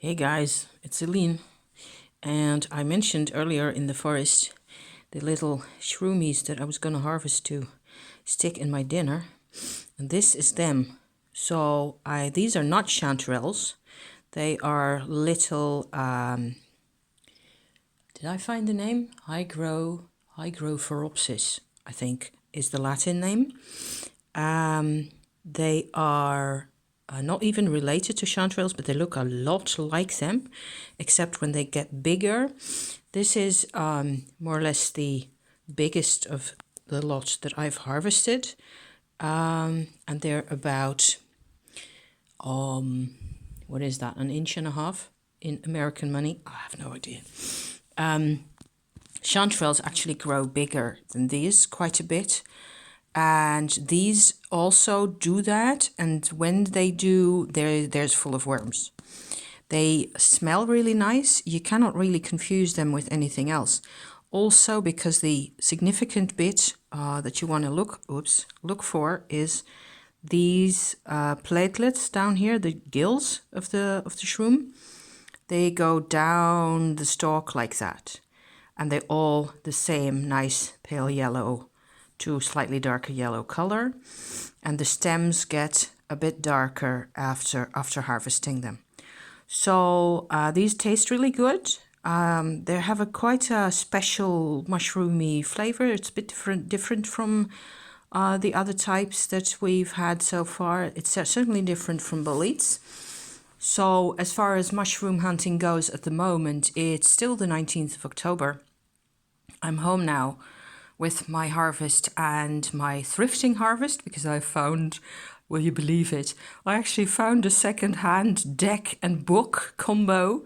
Hey guys, it's Celine, and I mentioned earlier in the forest the little shroomies that I was gonna harvest to stick in my dinner, and this is them. So these are not chanterelles; they are little. Did I find the name? Hygrophoropsis, I think, is the Latin name. They are not even related to chanterelles, but they look a lot like them, except when they get bigger. This is more or less the biggest of the lots that I've harvested. And they're about, what is that, an inch and a half in American money? I have no idea. Chanterelles actually grow bigger than these quite a bit. And these also do that, and when they do, there's full of worms. They smell really nice. You cannot really confuse them with anything else. Also, because the significant bit that you want to look for is these platelets down here, the gills of the shroom. They go down the stalk like that, and they're all the same nice pale yellow to slightly darker yellow color, and the stems get a bit darker after harvesting them. So these taste really good. They have quite a special mushroomy flavor. It's a bit different from the other types that we've had so far. It's certainly different from boletes. So as far as mushroom hunting goes at the moment, it's still the 19th of October. I'm home now with my harvest and my thrifting harvest, because I found, will you believe it, I actually found a second-hand deck and book combo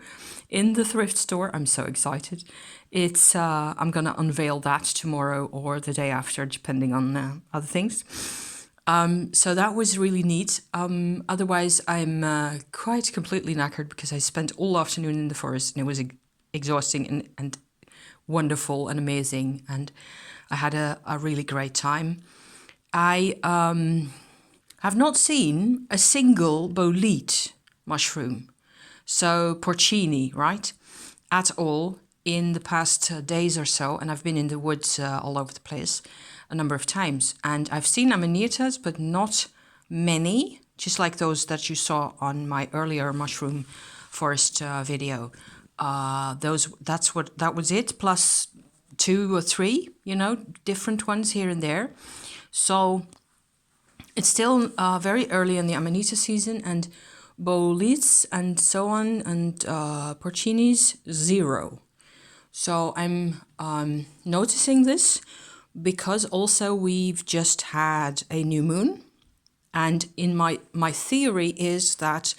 in the thrift store. I'm so excited. It's I'm gonna unveil that tomorrow or the day after, depending on other things. So that was really neat. Otherwise, I'm quite completely knackered because I spent all afternoon in the forest, and it was exhausting and wonderful and amazing, and I had a really great time. I have not seen a single bolete mushroom, so porcini, right, at all in the past days or so, and I've been in the woods all over the place a number of times, and I've seen amanitas, but not many, just like those that you saw on my earlier mushroom forest video. That was it, plus 2 or 3, different ones here and there. So it's still very early in the amanita season, and boletes and so on, and porcinis, 0. So I'm noticing this because also we've just had a new moon, and in my theory is that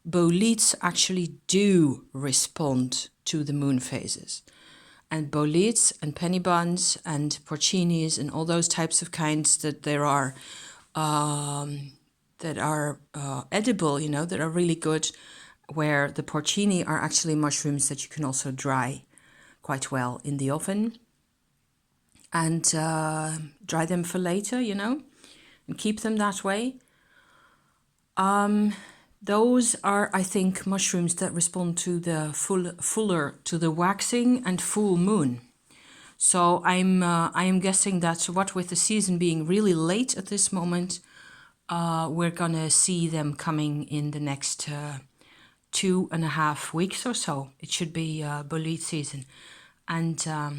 boletes actually do respond to the moon phases. And boletes and penny buns and porcinis and all those types of kinds that there are edible, that are really good, where the porcini are actually mushrooms that you can also dry quite well in the oven and dry them for later, and keep them that way. Those are, I think, mushrooms that respond to the to the waxing and full moon. So I am guessing that what with the season being really late at this moment, we're gonna see them coming in the next 2.5 weeks or so. It should be bolete season, and I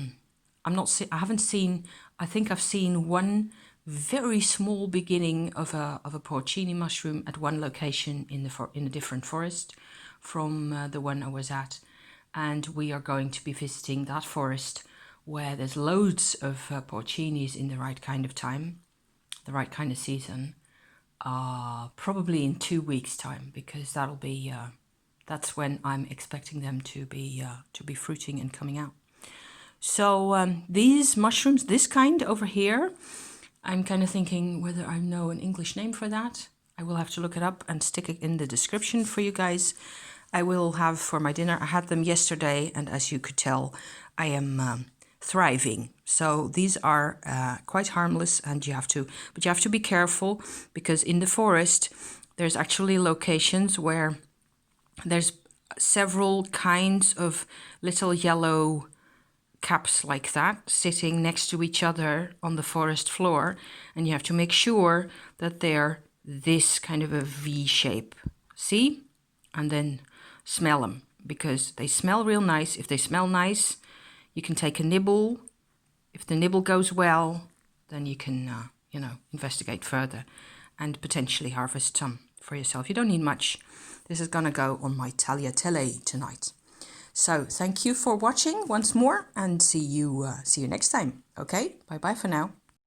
haven't seen. I think I've seen one very small beginning of a porcini mushroom at one location in a different forest from the one I was at, and we are going to be visiting that forest where there's loads of porcinis in the right kind of time, the right kind of season, probably in 2 weeks' time, because that'll be that's when I'm expecting them to be fruiting and coming out. So these mushrooms, this kind over here, I'm kind of thinking whether I know an English name for that. I will have to look it up and stick it in the description for you guys. I will have for my dinner. I had them yesterday, and as you could tell, I am thriving. So these are quite harmless, and you have to be careful, because in the forest there's actually locations where there's several kinds of little yellow caps like that sitting next to each other on the forest floor, and you have to make sure that they're this kind of a V shape. See? And then smell them, because they smell real nice. If they smell nice, you can take a nibble. If the nibble goes well, then you can, investigate further and potentially harvest some for yourself. You don't need much. This is going to go on my tagliatelle tonight. So thank you for watching once more, and see you next time. Okay, bye bye for now.